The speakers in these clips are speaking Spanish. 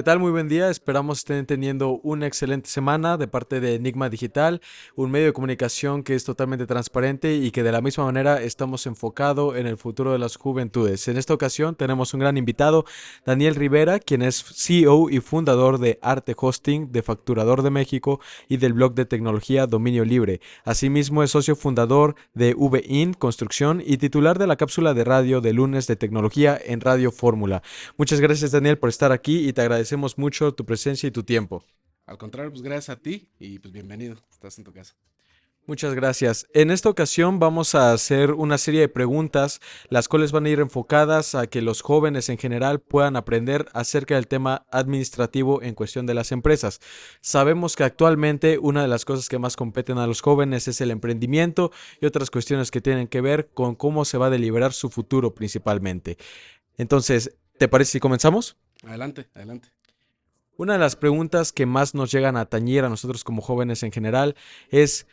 ¿Qué tal? Muy buen día. Esperamos estén teniendo una excelente semana de parte de Enigma Digital, un medio de comunicación que es totalmente transparente y que de la misma manera estamos enfocados en el futuro de las juventudes. En esta ocasión tenemos un gran invitado, Daniel Rivera, quien es CEO y fundador de Arte Hosting, de Facturador de México y del blog de tecnología Dominio Libre. Asimismo es socio fundador de VIN Construcción y titular de la cápsula de radio de lunes de tecnología en Radio Fórmula. Muchas gracias, Daniel, por estar aquí y te agradecemos mucho tu presencia y tu tiempo. Al contrario, pues gracias a ti y pues bienvenido, estás en tu casa. Muchas gracias. En esta ocasión vamos a hacer una serie de preguntas, las cuales van a ir enfocadas a que los jóvenes en general puedan aprender acerca del tema administrativo en cuestión de las empresas. Sabemos que actualmente una de las cosas que más competen a los jóvenes es el emprendimiento y otras cuestiones que tienen que ver con cómo se va a deliberar su futuro principalmente. Entonces, ¿te parece si comenzamos? Adelante, adelante. Una de las preguntas que más nos llegan a atañir a nosotros como jóvenes en general es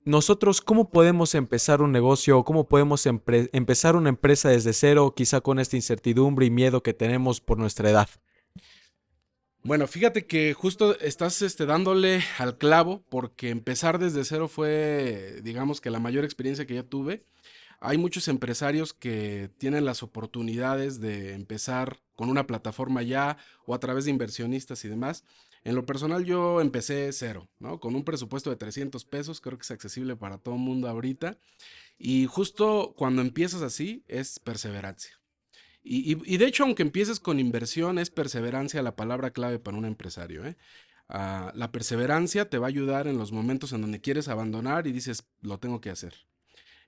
nosotros cómo podemos empezar un negocio o cómo podemos empezar una empresa desde cero, quizá con esta incertidumbre y miedo que tenemos por nuestra edad. Bueno, fíjate que justo estás dándole al clavo porque empezar desde cero fue, digamos que la mayor experiencia que yo tuve. Hay muchos empresarios que tienen las oportunidades de empezar con una plataforma ya o a través de inversionistas y demás. En lo personal yo empecé cero, ¿no? Con un presupuesto de 300 pesos, creo que es accesible para todo el mundo ahorita. Y justo cuando empiezas así es perseverancia. Y de hecho, aunque empieces con inversión, es perseverancia la palabra clave para un empresario, ¿eh? La perseverancia te va a ayudar en los momentos en donde quieres abandonar y dices, lo tengo que hacer.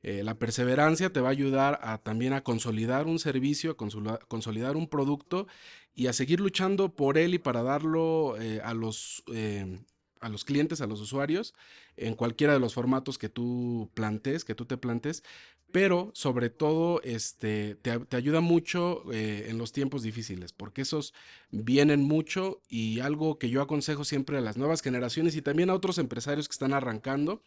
La perseverancia te va a ayudar a también a consolidar un servicio, a consolidar un producto y a seguir luchando por él y para darlo a los clientes, a los usuarios, en cualquiera de los formatos que tú plantes, que tú te plantes, pero sobre todo te ayuda mucho en los tiempos difíciles, porque esos vienen mucho y algo que yo aconsejo siempre a las nuevas generaciones y también a otros empresarios que están arrancando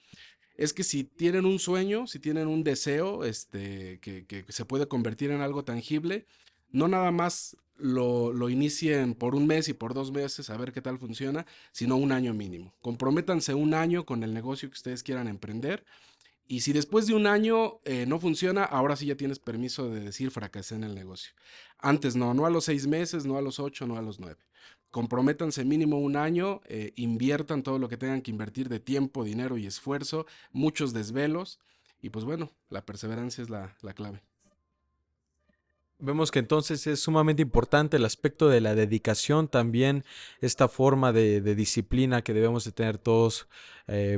es que si tienen un sueño, si tienen un deseo, que se puede convertir en algo tangible, no nada más lo inicien por un mes y por 2 meses a ver qué tal funciona, sino un año mínimo. Comprométanse un año con el negocio que ustedes quieran emprender y si después de un año no funciona, ahora sí ya tienes permiso de decir fracasé en el negocio. Antes no, no a los 6 meses, no a los 8, no a los 9. Comprométanse mínimo un año, inviertan todo lo que tengan que invertir de tiempo, dinero y esfuerzo, muchos desvelos y pues bueno, la perseverancia es la clave. Vemos que entonces es sumamente importante el aspecto de la dedicación, también esta forma de disciplina que debemos de tener todos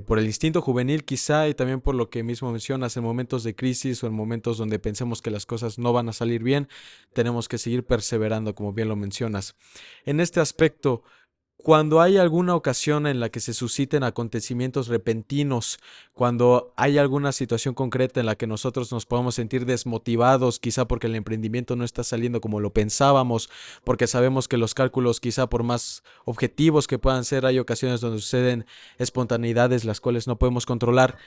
por el instinto juvenil quizá y también por lo que mismo mencionas en momentos de crisis o en momentos donde pensemos que las cosas no van a salir bien, tenemos que seguir perseverando como bien lo mencionas. En este aspecto, cuando hay alguna ocasión en la que se susciten acontecimientos repentinos, cuando hay alguna situación concreta en la que nosotros nos podamos sentir desmotivados, quizá porque el emprendimiento no está saliendo como lo pensábamos, porque sabemos que los cálculos, quizá por más objetivos que puedan ser, hay ocasiones donde suceden espontaneidades las cuales no podemos controlar.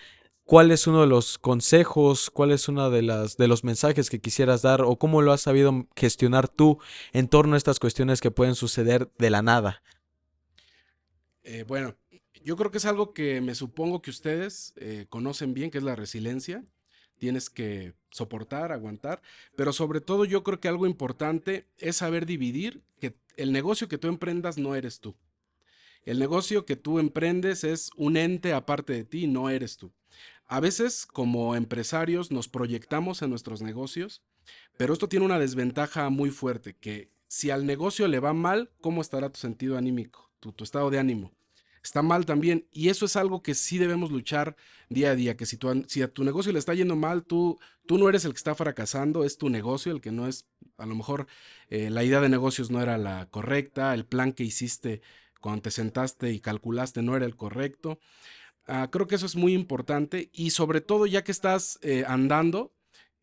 ¿Cuál es uno de los consejos, cuál es uno de los mensajes que quisieras dar o cómo lo has sabido gestionar tú en torno a estas cuestiones que pueden suceder de la nada? Bueno, yo creo que es algo que me supongo que ustedes conocen bien, que es la resiliencia. Tienes que soportar, aguantar, pero sobre todo yo creo que algo importante es saber dividir que el negocio que tú emprendas no eres tú. El negocio que tú emprendes es un ente aparte de ti, no eres tú. A veces como empresarios nos proyectamos en nuestros negocios, pero esto tiene una desventaja muy fuerte, que si al negocio le va mal, ¿cómo estará tu sentido anímico, tu estado de ánimo? Está mal también, y eso es algo que sí debemos luchar día a día, que si a tu negocio le está yendo mal, tú no eres el que está fracasando, es tu negocio el que no es, a lo mejor la idea de negocios no era la correcta, el plan que hiciste cuando te sentaste y calculaste no era el correcto. Creo que eso es muy importante y sobre todo ya que estás andando,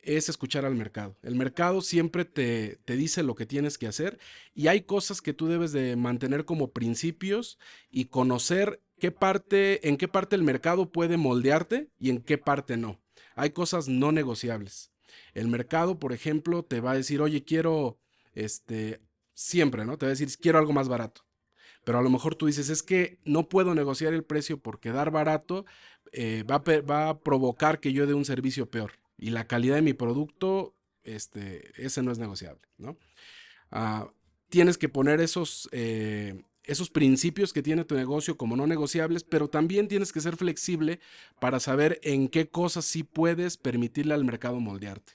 es escuchar al mercado. El mercado siempre te dice lo que tienes que hacer y hay cosas que tú debes de mantener como principios y conocer en qué parte el mercado puede moldearte y en qué parte no. Hay cosas no negociables. El mercado, por ejemplo, te va a decir, oye, quiero, este, siempre, ¿no? Te va a decir, quiero algo más barato. pero a lo mejor tú dices, es que no puedo negociar el precio porque dar barato va a provocar que yo dé un servicio peor y la calidad de mi producto, ese no es negociable, ¿no? Ah, tienes que poner esos principios que tiene tu negocio como no negociables, pero también tienes que ser flexible para saber en qué cosas sí puedes permitirle al mercado moldearte.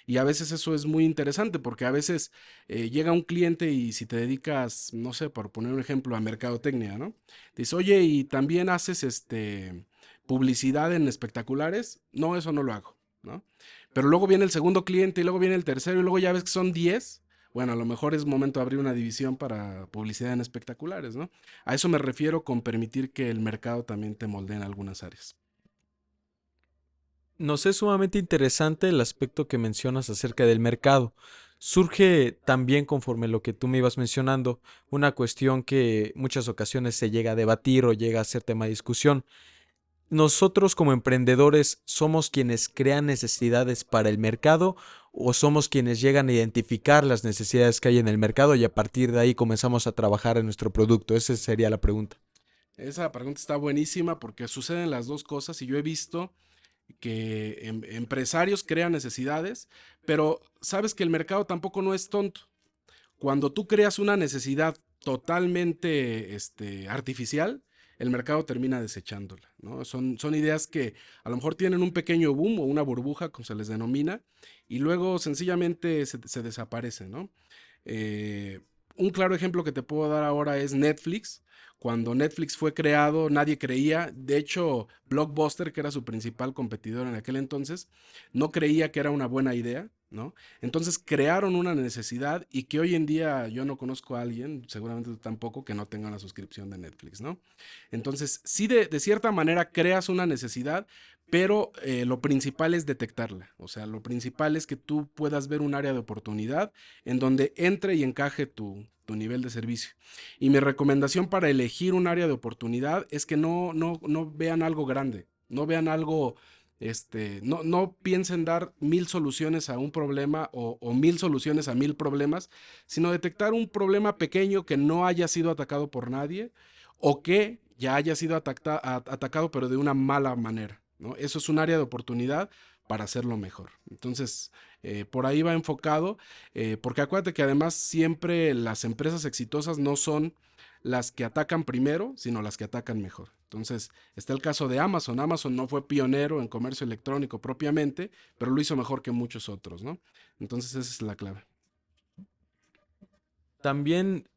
Y a veces eso es muy interesante porque a veces llega un cliente y si te dedicas, no sé, por poner un ejemplo, a mercadotecnia, ¿no? Dice, oye, ¿y también haces publicidad en espectaculares? No, eso no lo hago, ¿no? Pero luego viene el segundo cliente y luego viene el tercero y luego ya ves que son 10. Bueno, a lo mejor es momento de abrir una división para publicidad en espectaculares, ¿no? A eso me refiero con permitir que el mercado también te moldee en algunas áreas. Nos es sumamente interesante el aspecto que mencionas acerca del mercado. Surge también, conforme lo que tú me ibas mencionando, una cuestión que muchas ocasiones se llega a debatir o llega a ser tema de discusión. ¿Nosotros como emprendedores somos quienes crean necesidades para el mercado o somos quienes llegan a identificar las necesidades que hay en el mercado y a partir de ahí comenzamos a trabajar en nuestro producto? Esa sería la pregunta. Esa pregunta está buenísima porque suceden las dos cosas y yo he visto que empresarios crean necesidades, pero sabes que el mercado tampoco no es tonto. Cuando tú creas una necesidad totalmente artificial, el mercado termina desechándola, ¿no? Son ideas que a lo mejor tienen un pequeño boom o una burbuja, como se les denomina, y luego sencillamente se desaparecen, ¿no? Eh, un claro ejemplo que te puedo dar ahora es Netflix. Cuando Netflix fue creado, nadie creía. De hecho, Blockbuster, que era su principal competidor en aquel entonces, no creía que era una buena idea, ¿no? Entonces crearon una necesidad y que hoy en día yo no conozco a alguien, seguramente tú tampoco, que no tenga una suscripción de Netflix, ¿no? Entonces, sí, de cierta manera creas una necesidad, pero lo principal es detectarla. O sea, lo principal es que tú puedas ver un área de oportunidad en donde entre y encaje tu nivel de servicio. Y mi recomendación para elegir un área de oportunidad es que no vean algo grande, no vean algo, no piensen dar 1000 soluciones a un problema o 1000 soluciones a 1000 problemas, sino detectar un problema pequeño que no haya sido atacado por nadie o que ya haya sido atacado pero de una mala manera, ¿no? Eso es un área de oportunidad para hacerlo mejor. Entonces, por ahí va enfocado, porque acuérdate que además siempre las empresas exitosas no son las que atacan primero, sino las que atacan mejor. Entonces, está el caso de Amazon. Amazon no fue pionero en comercio electrónico propiamente, pero lo hizo mejor que muchos otros, ¿no? Entonces, esa es la clave. También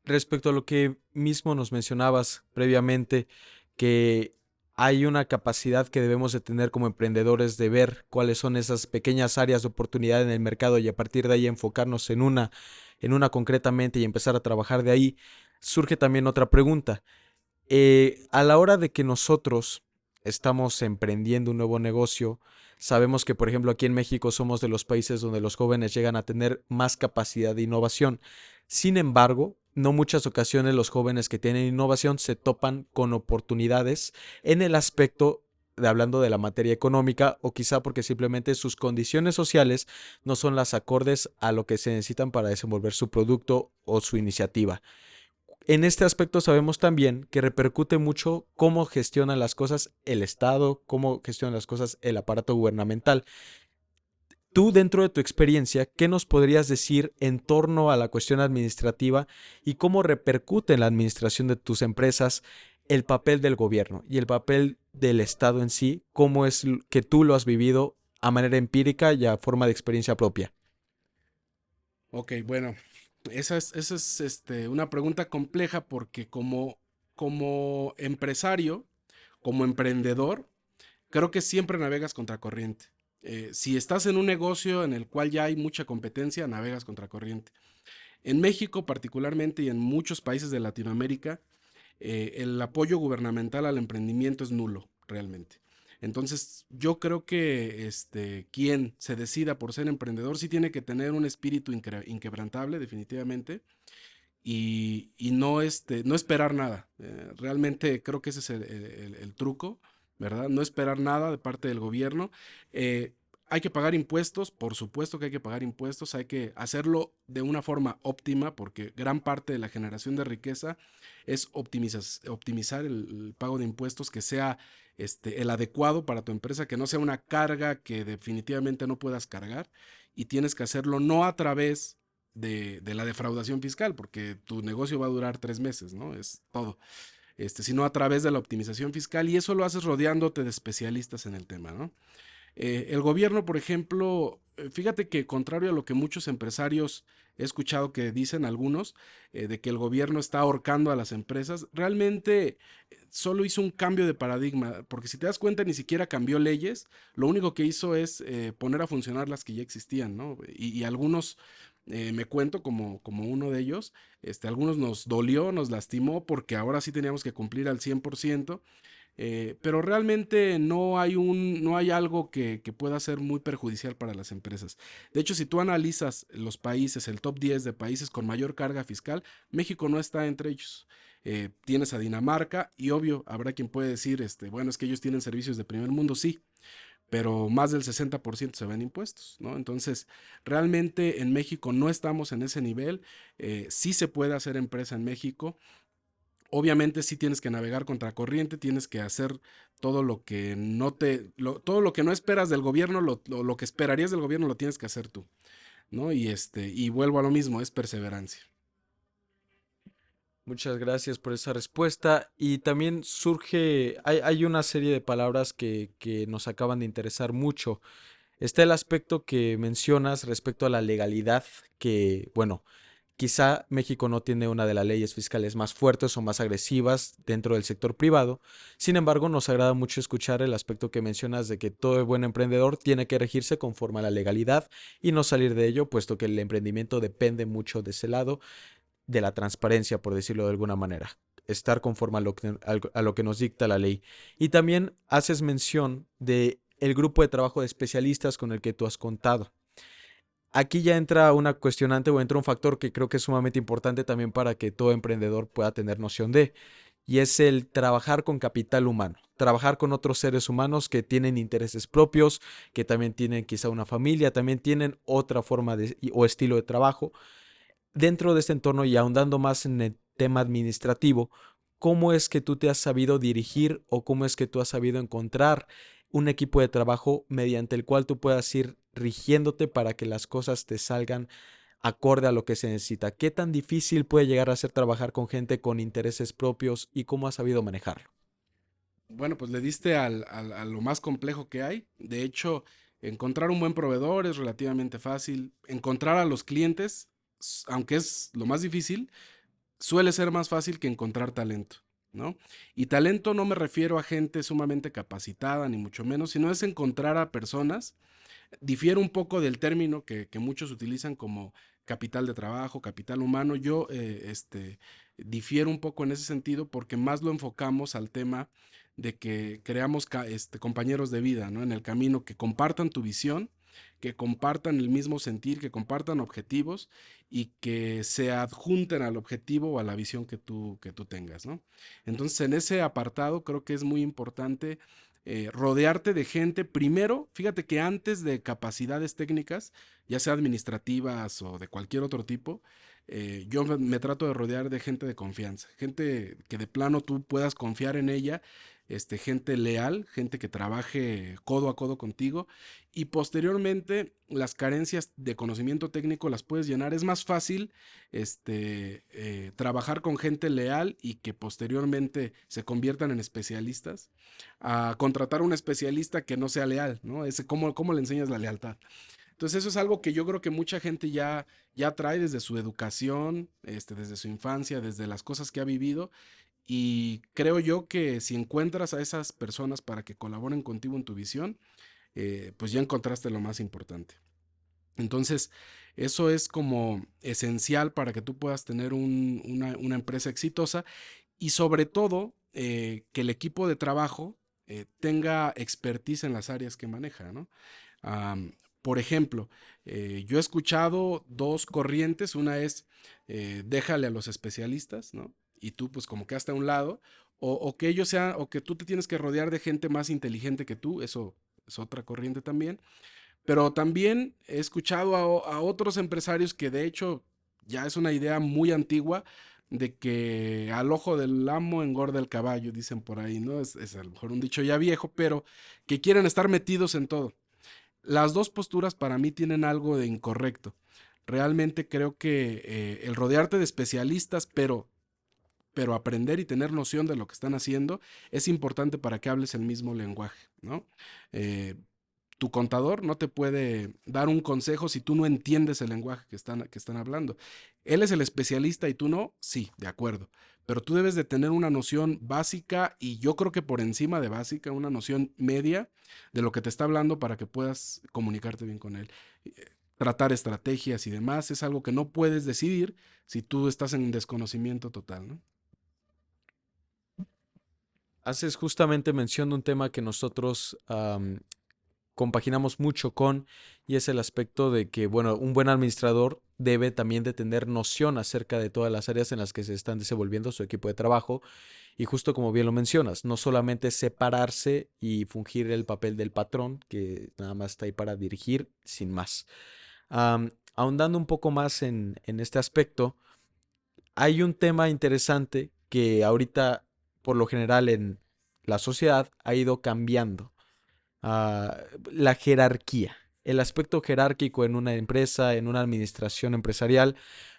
respecto a lo que mismo nos mencionabas previamente, que hay una capacidad que debemos de tener como emprendedores de ver cuáles son esas pequeñas áreas de oportunidad en el mercado y a partir de ahí enfocarnos en una concretamente y empezar a trabajar de ahí. Surge también otra pregunta. A la hora de que nosotros estamos emprendiendo un nuevo negocio, sabemos que, por ejemplo, aquí en México somos de los países donde los jóvenes llegan a tener más capacidad de innovación. Sin embargo, no muchas ocasiones los jóvenes que tienen innovación se topan con oportunidades en el aspecto de hablando de la materia económica o quizá porque simplemente sus condiciones sociales no son las acordes a lo que se necesitan para desenvolver su producto o su iniciativa. En este aspecto sabemos también que repercute mucho cómo gestiona las cosas el Estado, cómo gestiona las cosas el aparato gubernamental. Tú, dentro de tu experiencia, ¿qué nos podrías decir en torno a la cuestión administrativa y cómo repercute en la administración de tus empresas el papel del gobierno y el papel del Estado en sí? ¿Cómo es que tú lo has vivido a manera empírica y a forma de experiencia propia? Ok, bueno, esa es una pregunta compleja porque como empresario, como emprendedor, creo que siempre navegas contracorriente. Si estás en un negocio en el cual ya hay mucha competencia, navegas contracorriente. En México particularmente y en muchos países de Latinoamérica, el apoyo gubernamental al emprendimiento es nulo, realmente. Entonces, yo creo que quien se decida por ser emprendedor sí tiene que tener un espíritu inquebrantable, definitivamente, y no esperar nada. Realmente creo que ese es el truco, ¿verdad? No esperar nada de parte del gobierno. Eh, hay que pagar impuestos, por supuesto que hay que pagar impuestos, hay que hacerlo de una forma óptima porque gran parte de la generación de riqueza es optimizar el pago de impuestos que sea el adecuado para tu empresa, que no sea una carga que definitivamente no puedas cargar y tienes que hacerlo no a través de la defraudación fiscal, porque tu negocio va a durar 3 meses, ¿no? Es todo. Sino a través de la optimización fiscal y eso lo haces rodeándote de especialistas en el tema, ¿no? El gobierno, por ejemplo, fíjate que contrario a lo que muchos empresarios he escuchado que dicen algunos, de que el gobierno está ahorcando a las empresas, realmente solo hizo un cambio de paradigma, porque si te das cuenta ni siquiera cambió leyes, lo único que hizo es poner a funcionar las que ya existían, ¿no? Y algunos, me cuento como uno de ellos, algunos nos dolió, nos lastimó, porque ahora sí teníamos que cumplir al 100%. Pero realmente no hay algo que pueda ser muy perjudicial para las empresas. De hecho, si tú analizas los países, el top 10 de países con mayor carga fiscal, México no está entre ellos. Tienes a Dinamarca y obvio, habrá quien puede decir, bueno, es que ellos tienen servicios de primer mundo, sí, pero más del 60% se ven impuestos, ¿no? Entonces, realmente en México no estamos en ese nivel. Sí se puede hacer empresa en México. Obviamente sí tienes que navegar contracorriente, tienes que hacer todo lo que todo lo que no esperas del gobierno, lo que esperarías del gobierno lo tienes que hacer tú, ¿no? Y vuelvo a lo mismo, es perseverancia. Muchas gracias por esa respuesta. Y también hay una serie de palabras que nos acaban de interesar mucho. Está el aspecto que mencionas respecto a la legalidad, que, bueno, quizá México no tiene una de las leyes fiscales más fuertes o más agresivas dentro del sector privado. Sin embargo, nos agrada mucho escuchar el aspecto que mencionas de que todo buen emprendedor tiene que regirse conforme a la legalidad y no salir de ello, puesto que el emprendimiento depende mucho de ese lado, de la transparencia, por decirlo de alguna manera. Estar conforme a lo que nos dicta la ley. Y también haces mención de el grupo de trabajo de especialistas con el que tú has contado. Aquí ya entra una cuestionante o entra un factor que creo que es sumamente importante también para que todo emprendedor pueda tener noción de, y es el trabajar con capital humano, trabajar con otros seres humanos que tienen intereses propios, que también tienen quizá una familia, también tienen otra forma o estilo de trabajo. Dentro de este entorno y ahondando más en el tema administrativo, ¿cómo es que tú te has sabido dirigir o cómo es que tú has sabido encontrar un equipo de trabajo mediante el cual tú puedas ir rigiéndote para que las cosas te salgan acorde a lo que se necesita? ¿Qué tan difícil puede llegar a ser trabajar con gente con intereses propios y cómo has sabido manejarlo? Bueno, pues le diste a lo más complejo que hay. De hecho, encontrar un buen proveedor es relativamente fácil. Encontrar a los clientes, aunque es lo más difícil, suele ser más fácil que encontrar talento, ¿no? Y talento no me refiero a gente sumamente capacitada, ni mucho menos, sino es encontrar a personas. Difiere un poco del término que muchos utilizan como capital de trabajo, capital humano. Yo difiero un poco en ese sentido porque más lo enfocamos al tema de que creamos compañeros de vida, ¿no? En el camino, que compartan tu visión, que compartan el mismo sentir, que compartan objetivos y que se adjunten al objetivo o a la visión que tú tengas, ¿no? Entonces, en ese apartado creo que es muy importante rodearte de gente. Primero, fíjate que antes de capacidades técnicas, ya sea administrativas o de cualquier otro tipo, yo me trato de rodear de gente de confianza, gente que de plano tú puedas confiar en ella, gente leal, gente que trabaje codo a codo contigo y posteriormente las carencias de conocimiento técnico las puedes llenar. Es más fácil trabajar con gente leal y que posteriormente se conviertan en especialistas a contratar a un especialista que no sea leal, ¿no? ¿Cómo le enseñas la lealtad? Entonces eso es algo que yo creo que mucha gente ya trae desde su educación, desde su infancia, desde las cosas que ha vivido. Y creo yo que si encuentras a esas personas para que colaboren contigo en tu visión, pues ya encontraste lo más importante. Entonces, eso es como esencial para que tú puedas tener una empresa exitosa y sobre todo que el equipo de trabajo tenga expertise en las áreas que maneja, ¿no? Por ejemplo, yo he escuchado dos corrientes, una es déjale a los especialistas, ¿no? Y tú pues como que hasta a un lado, o que ellos sean, o que tú te tienes que rodear de gente más inteligente que tú, eso es otra corriente también, Pero también he escuchado a otros empresarios que de hecho ya es una idea muy antigua de que al ojo del amo engorda el caballo, dicen por ahí, ¿no? Es a lo mejor un dicho ya viejo, pero que quieren estar metidos en todo. Las dos posturas para mí tienen algo de incorrecto. Realmente creo que el rodearte de especialistas, pero aprender y tener noción de lo que están haciendo es importante para que hables el mismo lenguaje, ¿no? Eh, Tu contador no te puede dar un consejo si tú no entiendes el lenguaje que están hablando. Él es el especialista y tú no, sí, de acuerdo. Pero tú debes de tener una noción básica y yo creo que por encima de básica, una noción media de lo que te está hablando para que puedas comunicarte bien con él. Tratar estrategias y demás es algo que no puedes decidir si tú estás en desconocimiento total, ¿no? Haces justamente mención de un tema que nosotros compaginamos mucho con, y es el aspecto de que, bueno, un buen administrador debe también de tener noción acerca de todas las áreas en las que se están desenvolviendo su equipo de trabajo, y justo como bien lo mencionas, no solamente separarse y fungir el papel del patrón, que nada más está ahí para dirigir, sin más. Ahondando un poco más en este aspecto, hay un tema interesante que ahorita, por lo general en la sociedad, ha ido cambiando. La jerarquía, el aspecto jerárquico en una empresa, en una administración empresarial.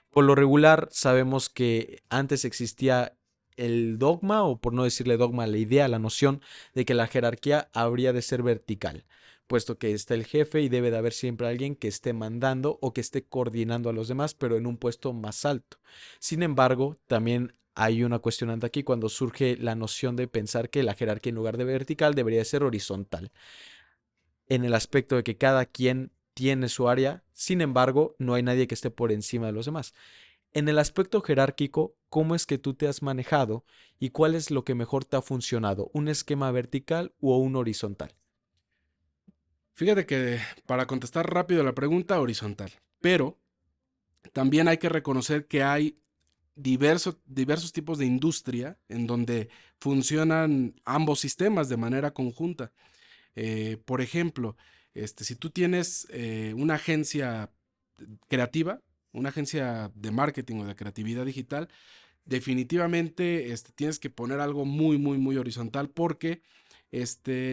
Por lo regular, sabemos que antes existía el dogma, o por no decirle dogma, la idea, la noción de que la jerarquía habría de ser vertical, puesto que está el jefe y debe de haber siempre alguien que esté mandando o que esté coordinando a los demás, pero en un puesto más alto. Sin embargo, también hay una cuestionante aquí cuando surge la noción de pensar que la jerarquía en lugar de vertical debería ser horizontal, en el aspecto de que cada quien tiene su área, sin embargo, no hay nadie que esté por encima de los demás. En el aspecto jerárquico, ¿cómo es que tú te has manejado y cuál es lo que mejor te ha funcionado? ¿Un esquema vertical o un horizontal? Fíjate que para contestar rápido la pregunta, horizontal. Pero también hay que reconocer que hay diversos tipos de industria en donde funcionan ambos sistemas de manera conjunta. Por ejemplo, si tú tienes una agencia creativa, una agencia de marketing o de creatividad digital, definitivamente tienes que poner algo muy, muy, muy horizontal porque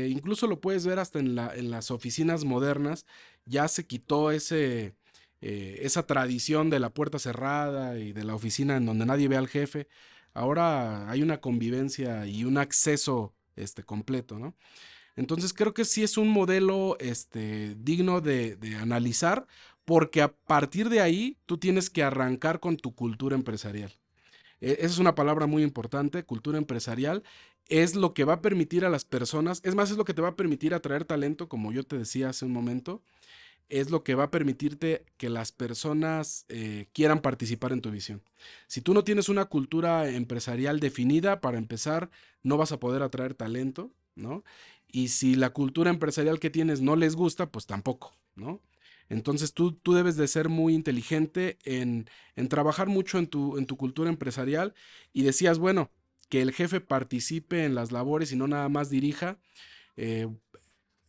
incluso lo puedes ver hasta en las oficinas modernas, ya se quitó esa tradición de la puerta cerrada y de la oficina en donde nadie ve al jefe. Ahora hay una convivencia y un acceso completo, ¿no? Entonces creo que sí es un modelo digno de analizar porque a partir de ahí tú tienes que arrancar con tu cultura empresarial. Esa es una palabra muy importante, cultura empresarial. Es lo que va a permitir a las personas, es más, es lo que te va a permitir atraer talento, como yo te decía hace un momento, es lo que va a permitirte que las personas quieran participar en tu visión. Si tú no tienes una cultura empresarial definida, para empezar, no vas a poder atraer talento, ¿no? Y si la cultura empresarial que tienes no les gusta, pues tampoco, ¿no? Entonces tú debes de ser muy inteligente en trabajar mucho en tu cultura empresarial y decías, bueno, que el jefe participe en las labores y no nada más dirija. eh,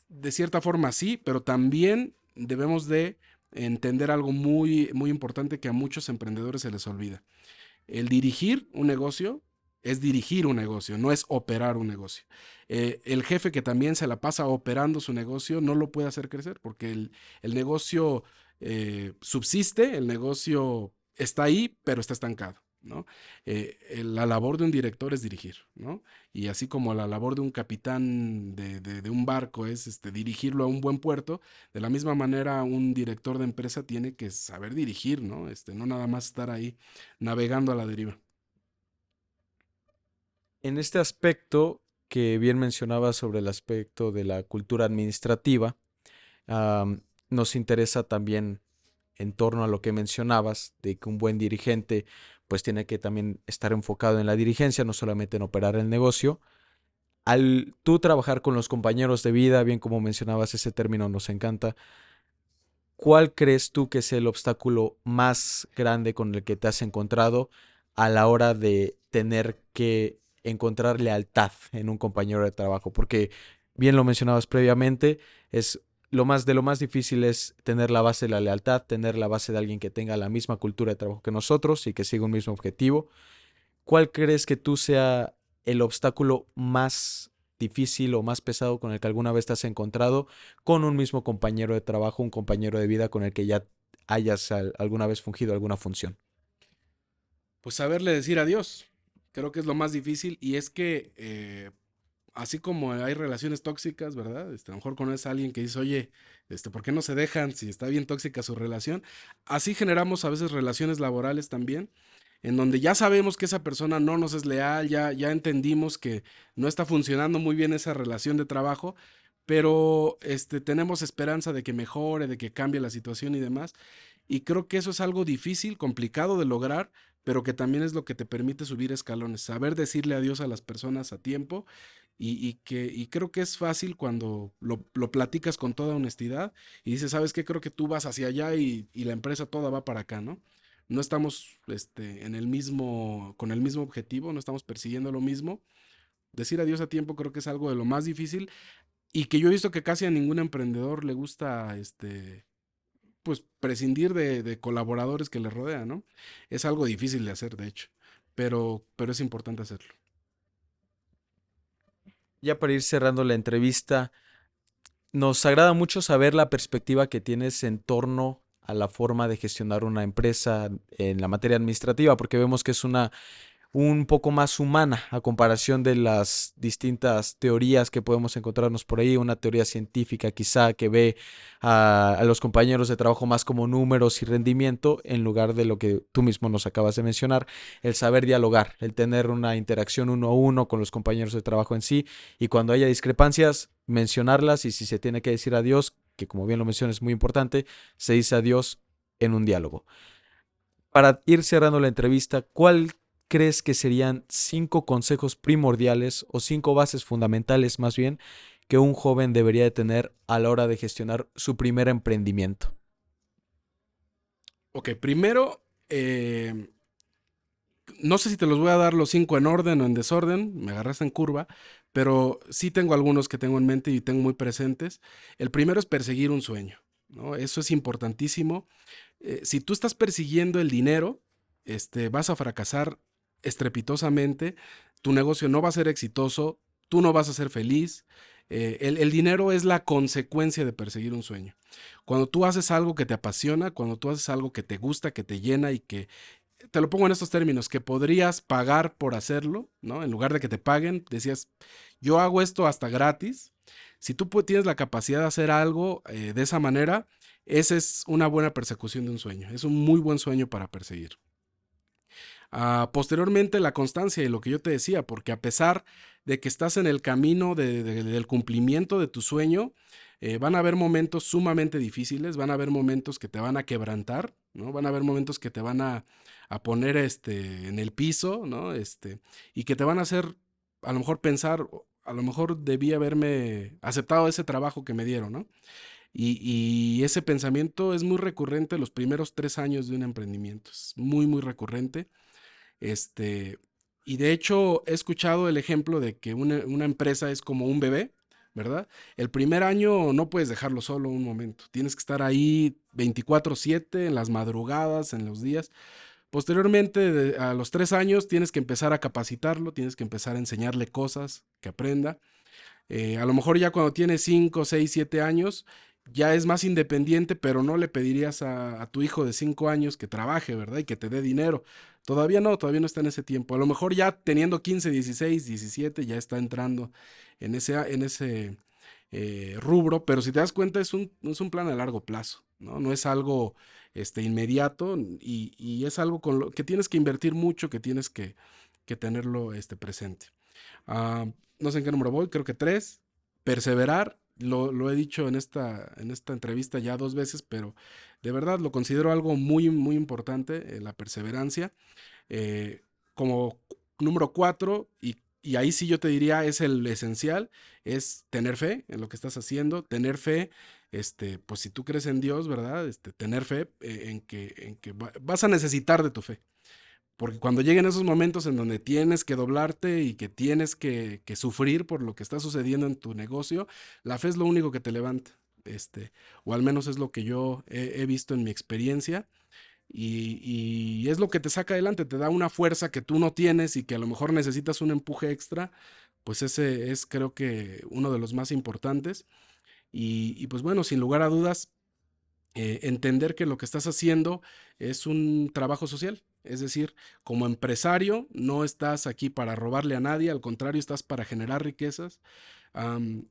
de cierta forma sí, pero también debemos de entender algo muy, muy importante que a muchos emprendedores se les olvida. El dirigir un negocio es dirigir un negocio, no es operar un negocio. El jefe que también se la pasa operando su negocio no lo puede hacer crecer porque el negocio subsiste, el negocio está ahí, pero está estancado, ¿no? La labor de un director es dirigir, ¿no? Y así como la labor de un capitán de un barco es dirigirlo a un buen puerto, de la misma manera un director de empresa tiene que saber dirigir, ¿no? No nada más estar ahí navegando a la deriva. En este aspecto que bien mencionaba sobre el aspecto de la cultura administrativa, nos interesa también en torno a lo que mencionabas, de que un buen dirigente pues tiene que también estar enfocado en la dirigencia, no solamente en operar el negocio. Al tú trabajar con los compañeros de vida, bien como mencionabas, ese término nos encanta, ¿cuál crees tú que es el obstáculo más grande con el que te has encontrado a la hora de tener que encontrar lealtad en un compañero de trabajo? Porque bien lo mencionabas previamente, es lo más difícil es tener la base de la lealtad, tener la base de alguien que tenga la misma cultura de trabajo que nosotros y que siga un mismo objetivo. ¿Cuál crees que tú sea el obstáculo más difícil o más pesado con el que alguna vez te has encontrado con un mismo compañero de trabajo, un compañero de vida con el que ya hayas alguna vez fungido alguna función? Pues saberle decir adiós. Creo que es lo más difícil y es que así como hay relaciones tóxicas, ¿verdad? A lo mejor conoces a alguien que dice, oye, ¿por qué no se dejan si está bien tóxica su relación? Así generamos a veces relaciones laborales también, en donde ya sabemos que esa persona no nos es leal, ya entendimos que no está funcionando muy bien esa relación de trabajo, pero tenemos esperanza de que mejore, de que cambie la situación y demás. Y creo que eso es algo difícil, complicado de lograr, pero que también es lo que te permite subir escalones, saber decirle adiós a las personas a tiempo y creo que es fácil cuando lo platicas con toda honestidad y dices, ¿sabes qué? Creo que tú vas hacia allá y la empresa toda va para acá, ¿no? No estamos en el mismo, con el mismo objetivo, no estamos persiguiendo lo mismo. Decir adiós a tiempo creo que es algo de lo más difícil y que yo he visto que casi a ningún emprendedor le gusta pues prescindir de colaboradores que le rodean, ¿no? Es algo difícil de hacer, de hecho, pero es importante hacerlo. Ya para ir cerrando la entrevista, nos agrada mucho saber la perspectiva que tienes en torno a la forma de gestionar una empresa en la materia administrativa, porque vemos que es una un poco más humana a comparación de las distintas teorías que podemos encontrarnos por ahí, una teoría científica quizá que ve a los compañeros de trabajo más como números y rendimiento en lugar de lo que tú mismo nos acabas de mencionar, el saber dialogar, el tener una interacción uno a uno con los compañeros de trabajo en sí y cuando haya discrepancias mencionarlas y si se tiene que decir adiós, que como bien lo mencionas es muy importante, se dice adiós en un diálogo. Para ir cerrando la entrevista, ¿cuál crees que serían 5 consejos primordiales o 5 bases fundamentales más bien que un joven debería de tener a la hora de gestionar su primer emprendimiento? Ok, primero, no sé si te los voy a dar los 5 en orden o en desorden, me agarraste en curva, pero sí tengo algunos que tengo en mente y tengo muy presentes. El primero es perseguir un sueño, ¿no? Eso es importantísimo. Si tú estás persiguiendo el dinero, vas a fracasar estrepitosamente, tu negocio no va a ser exitoso, tú no vas a ser feliz. El dinero es la consecuencia de perseguir un sueño. Cuando tú haces algo que te apasiona, cuando tú haces algo que te gusta, que te llena y que, te lo pongo en estos términos, que podrías pagar por hacerlo, ¿no? En lugar de que te paguen, decías, yo hago esto hasta gratis. Si tú tienes la capacidad de hacer algo de esa manera, esa es una buena persecución de un sueño. Es un muy buen sueño para perseguir. Posteriormente, la constancia y lo que yo te decía, porque a pesar de que estás en el camino del cumplimiento de tu sueño, van a haber momentos sumamente difíciles, van a haber momentos que te van a quebrantar, ¿no? Van a haber momentos que te van a poner en el piso, ¿no? Y que te van a hacer a lo mejor pensar, a lo mejor debí haberme aceptado ese trabajo que me dieron, ¿no? Y ese pensamiento es muy recurrente los primeros 3 años de un emprendimiento. Es muy, muy recurrente. Este, y de hecho, he escuchado el ejemplo de que una empresa es como un bebé, ¿verdad? El primer año no puedes dejarlo solo un momento. Tienes que estar ahí 24/7, en las madrugadas, en los días. Posteriormente, a los 3 años, tienes que empezar a capacitarlo, tienes que empezar a enseñarle cosas que aprenda. A lo mejor ya cuando tiene 5, 6, 7 años, ya es más independiente, pero no le pedirías a tu hijo de 5 años que trabaje, ¿verdad? Y que te dé dinero. Todavía no está en ese tiempo. A lo mejor ya teniendo 15, 16, 17, ya está entrando en ese rubro, pero si te das cuenta es un plan a largo plazo, ¿no? No es algo inmediato y es algo con lo que tienes que invertir mucho, que tienes que tenerlo presente. Ah, no sé en qué número voy, creo que tres. Perseverar, lo he dicho en esta entrevista ya 2 veces, pero de verdad lo considero algo muy, muy importante, la perseverancia. Eh, Como número 4, y ahí sí yo te diría es el esencial, es tener fe en lo que estás haciendo, tener fe, pues si tú crees en Dios, ¿verdad? Tener fe en que vas a necesitar de tu fe. Porque cuando lleguen esos momentos en donde tienes que doblarte y que tienes que sufrir por lo que está sucediendo en tu negocio, la fe es lo único que te levanta. o al menos es lo que yo he visto en mi experiencia. Y es lo que te saca adelante, te da una fuerza que tú no tienes y que a lo mejor necesitas un empuje extra, pues ese es creo que uno de los más importantes. Y pues bueno, sin lugar a dudas, entender que lo que estás haciendo es un trabajo social. Es decir, como empresario no estás aquí para robarle a nadie, al contrario, estás para generar riquezas.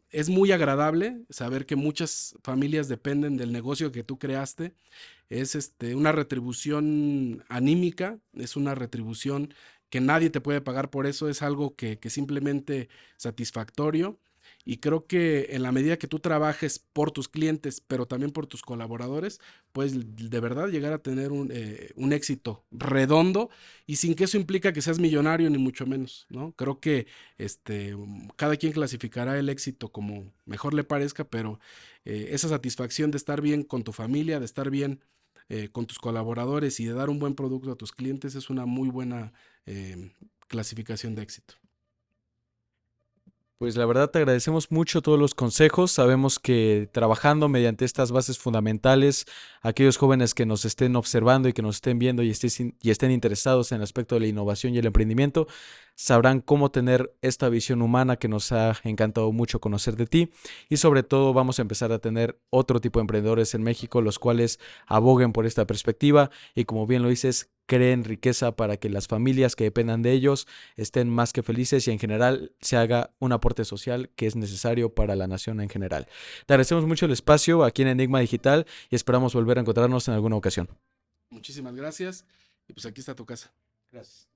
Es muy agradable saber que muchas familias dependen del negocio que tú creaste. Es una retribución anímica, es una retribución que nadie te puede pagar por eso, es algo que simplemente satisfactorio. Y creo que en la medida que tú trabajes por tus clientes, pero también por tus colaboradores, puedes de verdad llegar a tener un éxito redondo y sin que eso implica que seas millonario ni mucho menos, ¿no? Creo que cada quien clasificará el éxito como mejor le parezca, pero esa satisfacción de estar bien con tu familia, de estar bien con tus colaboradores y de dar un buen producto a tus clientes es una muy buena clasificación de éxito. Pues la verdad te agradecemos mucho todos los consejos. Sabemos que trabajando mediante estas bases fundamentales, aquellos jóvenes que nos estén observando y que nos estén viendo y estén interesados en el aspecto de la innovación y el emprendimiento, sabrán cómo tener esta visión humana que nos ha encantado mucho conocer de ti. Y sobre todo vamos a empezar a tener otro tipo de emprendedores en México, los cuales aboguen por esta perspectiva y, como bien lo dices, creen riqueza para que las familias que dependan de ellos estén más que felices y en general se haga un aporte social que es necesario para la nación en general. Te agradecemos mucho el espacio aquí en Enigma Digital y esperamos volver a encontrarnos en alguna ocasión. Muchísimas gracias y pues aquí está tu casa. Gracias.